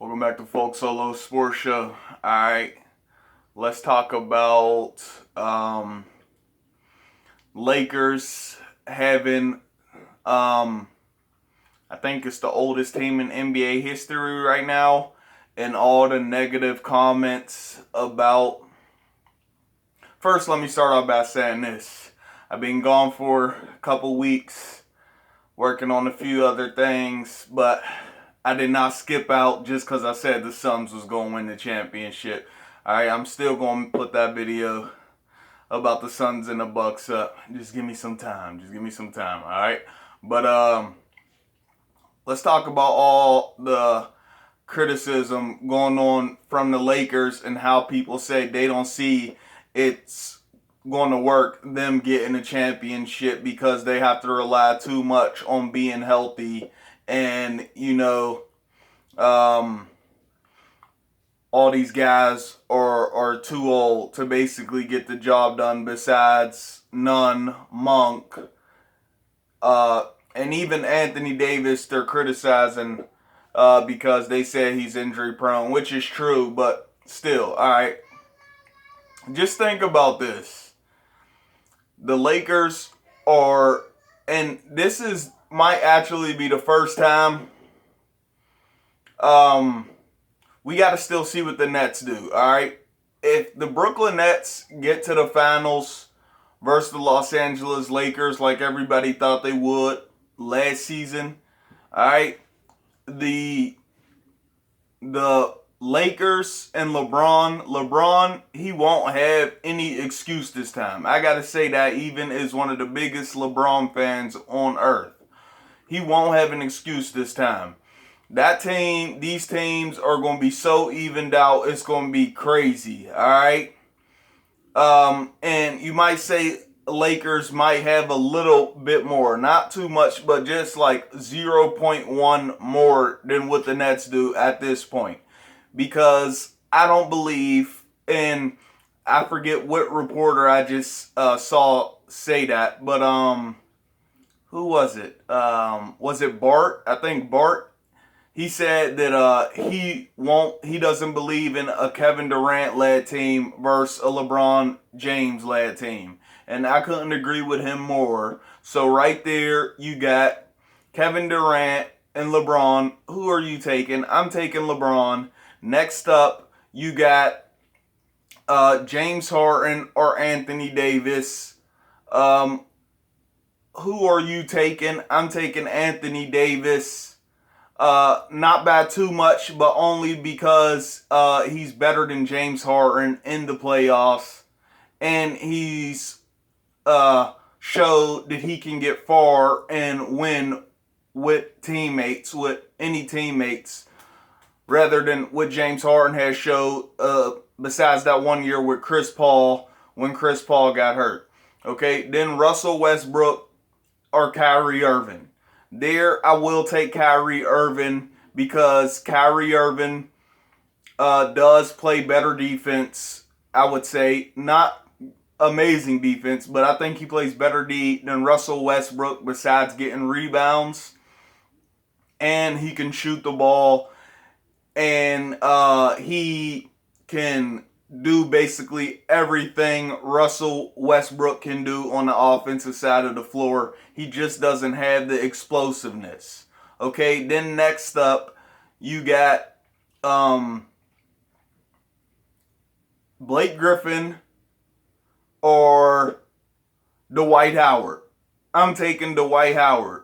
Welcome back to Folk Solo Sports Show. Alright, let's talk about Lakers having, I think it's the oldest team in NBA history right now, and all the negative comments about. First, let me start off by saying this. I've been gone for a couple weeks, working on a few other things, but I did not skip out just because I said the Suns was going to win the championship. Alright, I'm still going to put that video about the Suns and the Bucks up. Just give me some time. Alright? But let's talk about all the criticism going on from the Lakers and how people say they don't see it's going to work, them getting a championship, because they have to rely too much on being healthy. And, all these guys are too old to basically get the job done, besides Nunn, Monk, and even Anthony Davis. They're criticizing because they say he's injury prone, which is true, but still. Alright, just think about this. The Lakers are, and this might actually be the first time. We got to still see what the Nets do, all right? If the Brooklyn Nets get to the finals versus the Los Angeles Lakers like everybody thought they would last season, all right, the Lakers and LeBron, he won't have any excuse this time. I got to say that, even as one of the biggest LeBron fans on earth. He won't have an excuse this time. These teams are going to be so evened out, it's going to be crazy, all right? And you might say Lakers might have a little bit more, not too much, but just like 0.1 more than what the Nets do at this point. Because I don't believe, and I forget what reporter I just saw say that, but who was it? Was it Bart? I think Bart. He said that he doesn't believe in a Kevin Durant-led team versus a LeBron James-led team. And I couldn't agree with him more. So right there, you got Kevin Durant and LeBron. Who are you taking? I'm taking LeBron. Next up, you got James Harden or Anthony Davis. Who are you taking? I'm taking Anthony Davis. Not by too much, but only because he's better than James Harden in the playoffs, and he's showed that he can get far and win with any teammates, rather than what James Harden has showed, besides that 1 year with Chris Paul, when Chris Paul got hurt. Okay, then Russell Westbrook or Kyrie Irving. There, I will take Kyrie Irving, because Kyrie Irving does play better defense, I would say. Not amazing defense, but I think he plays better than Russell Westbrook, besides getting rebounds. And he can shoot the ball. And he can do basically everything Russell Westbrook can do on the offensive side of the floor. He just doesn't have the explosiveness. Okay, then next up, you got Blake Griffin or Dwight Howard. I'm taking Dwight Howard.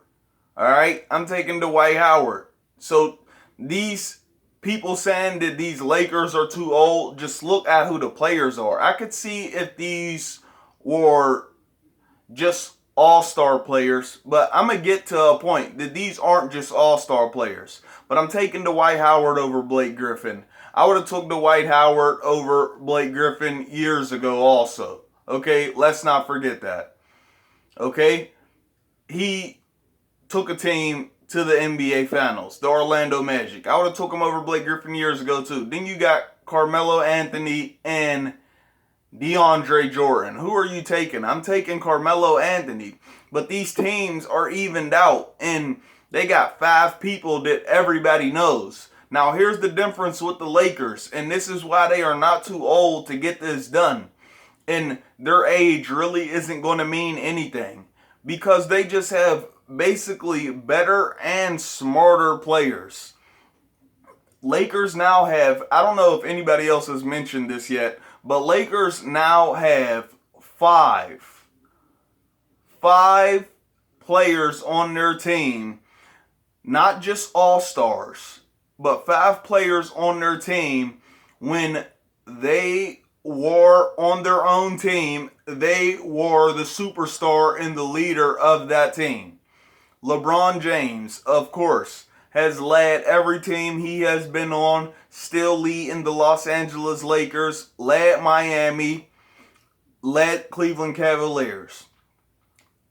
Alright, I'm taking Dwight Howard. So these people saying that these Lakers are too old, just look at who the players are. I could see if these were just all-star players, but I'm going to get to a point that these aren't just all-star players. But I'm taking Dwight Howard over Blake Griffin. I would have took Dwight Howard over Blake Griffin years ago also. Okay, let's not forget that. Okay, he took a team to the NBA Finals, the Orlando Magic. I would have took him over Blake Griffin years ago too. Then you got Carmelo Anthony and DeAndre Jordan. Who are you taking? I'm taking Carmelo Anthony. But these teams are evened out, and they got 5 people that everybody knows. Now, here's the difference with the Lakers, and this is why they are not too old to get this done. And their age really isn't going to mean anything because they just have basically better and smarter players. Lakers now have, I don't know if anybody else has mentioned this yet, but Lakers now have five players on their team, not just all-stars, but 5 players on their team. When they were on their own team, they were the superstar and the leader of that team. LeBron James, of course, has led every team he has been on, still leading the Los Angeles Lakers, led Miami, led Cleveland Cavaliers.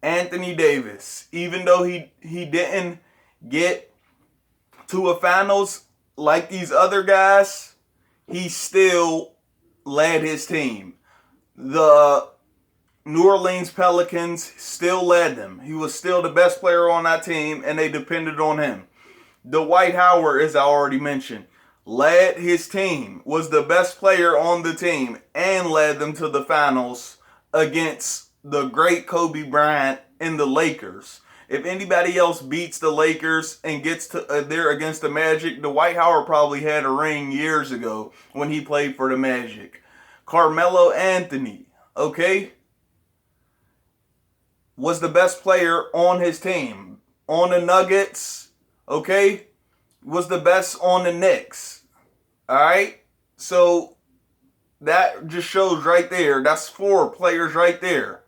Anthony Davis, even though he didn't get to a finals like these other guys, he still led his team. The New Orleans Pelicans still led them. He was still the best player on that team, and they depended on him. Dwight Howard, as I already mentioned, led his team, was the best player on the team, and led them to the finals against the great Kobe Bryant and the Lakers. If anybody else beats the Lakers and gets to there against the Magic, Dwight Howard probably had a ring years ago when he played for the Magic. Carmelo Anthony, okay, was the best player on his team. On the Nuggets, okay, was the best on the Knicks. Alright? So that just shows right there. That's 4 players right there.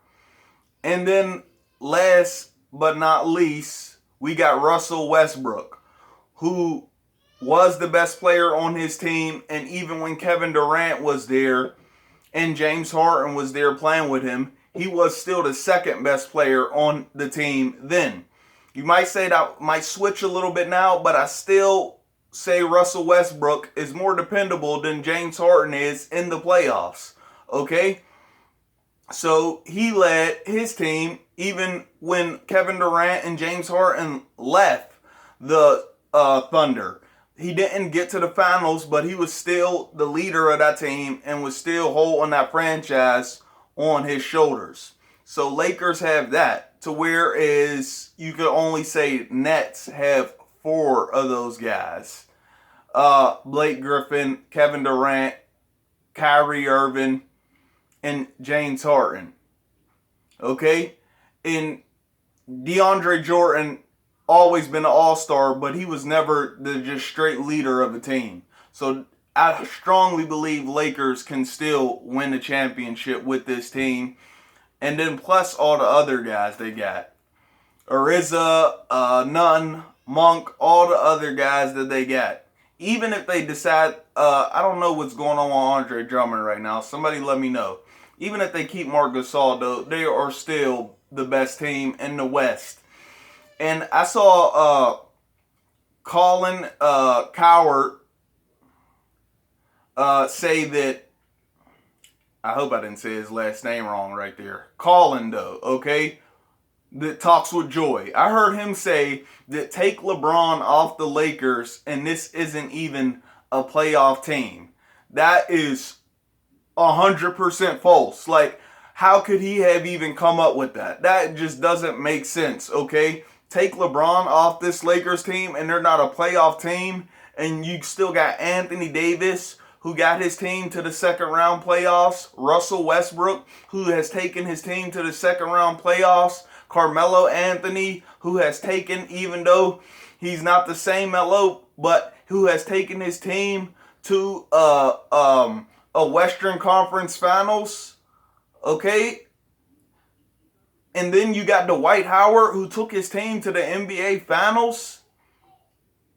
And then last but not least, we got Russell Westbrook, who was the best player on his team. And even when Kevin Durant was there and James Harden was there playing with him, he was still the second best player on the team then. You might say that might switch a little bit now, but I still say Russell Westbrook is more dependable than James Harden is in the playoffs. Okay? So he led his team even when Kevin Durant and James Harden left the Thunder. He didn't get to the finals, but he was still the leader of that team and was still holding that franchise on his shoulders. So Lakers have that, to whereas you could only say Nets have 4 of those guys. Blake Griffin, Kevin Durant, Kyrie Irving, and James Harden. Okay? And DeAndre Jordan always been an all-star, but he was never the just straight leader of the team. So I strongly believe Lakers can still win the championship with this team. And then plus all the other guys they got. Ariza, Nunn, Monk, all the other guys that they got. Even if they decide, I don't know what's going on with Andre Drummond right now. Somebody let me know. Even if they keep Marc Gasol, though, they are still the best team in the West. And I saw Colin Cowherd say that, I hope I didn't say his last name wrong right there. Colin, though, okay? That talks with Joy. I heard him say that take LeBron off the Lakers and this isn't even a playoff team. That is 100% false. Like, how could he have even come up with that? That just doesn't make sense, okay? Take LeBron off this Lakers team and they're not a playoff team, and you still got Anthony Davis, who got his team to the second round playoffs, Russell Westbrook, who has taken his team to the second round playoffs, Carmelo Anthony, who has taken, even though he's not the same Melo, but who has taken his team to a Western Conference Finals, okay? And then you got Dwight Howard, who took his team to the NBA Finals.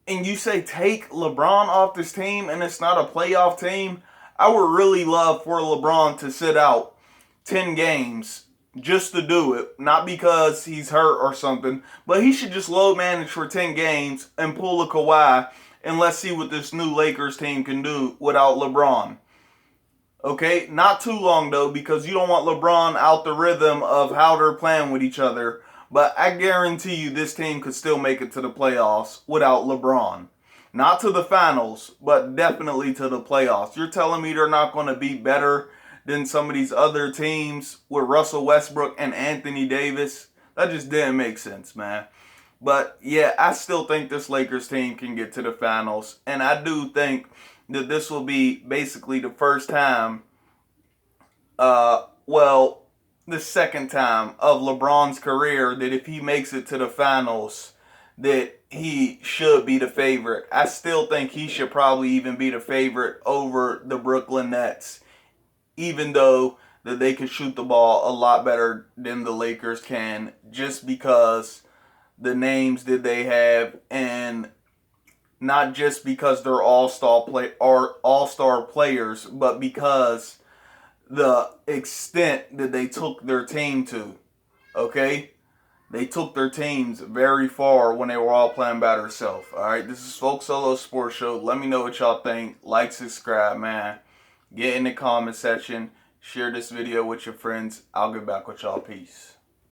And you say take LeBron off this team and it's not a playoff team. I would really love for LeBron to sit out 10 games just to do it. Not because he's hurt or something, but he should just load manage for 10 games and pull a Kawhi, and let's see what this new Lakers team can do without LeBron. Okay, not too long though, because you don't want LeBron out the rhythm of how they're playing with each other. But I guarantee you this team could still make it to the playoffs without LeBron. Not to the finals, but definitely to the playoffs. You're telling me they're not going to be better than some of these other teams with Russell Westbrook and Anthony Davis? That just didn't make sense, man. But yeah, I still think this Lakers team can get to the finals. And I do think that this will be basically the first time, well, the second time of LeBron's career that if he makes it to the finals, that he should be the favorite. I still think he should probably even be the favorite over the Brooklyn Nets, even though that they can shoot the ball a lot better than the Lakers can, just because the names that they have, and not just because they're all-star players, but because the extent that they took their team to. Okay? They took their teams very far when they were all playing by themselves. Alright, this is Folk Solo Sports Show. Let me know what y'all think. Like, subscribe, man. Get in the comment section. Share this video with your friends. I'll get back with y'all. Peace.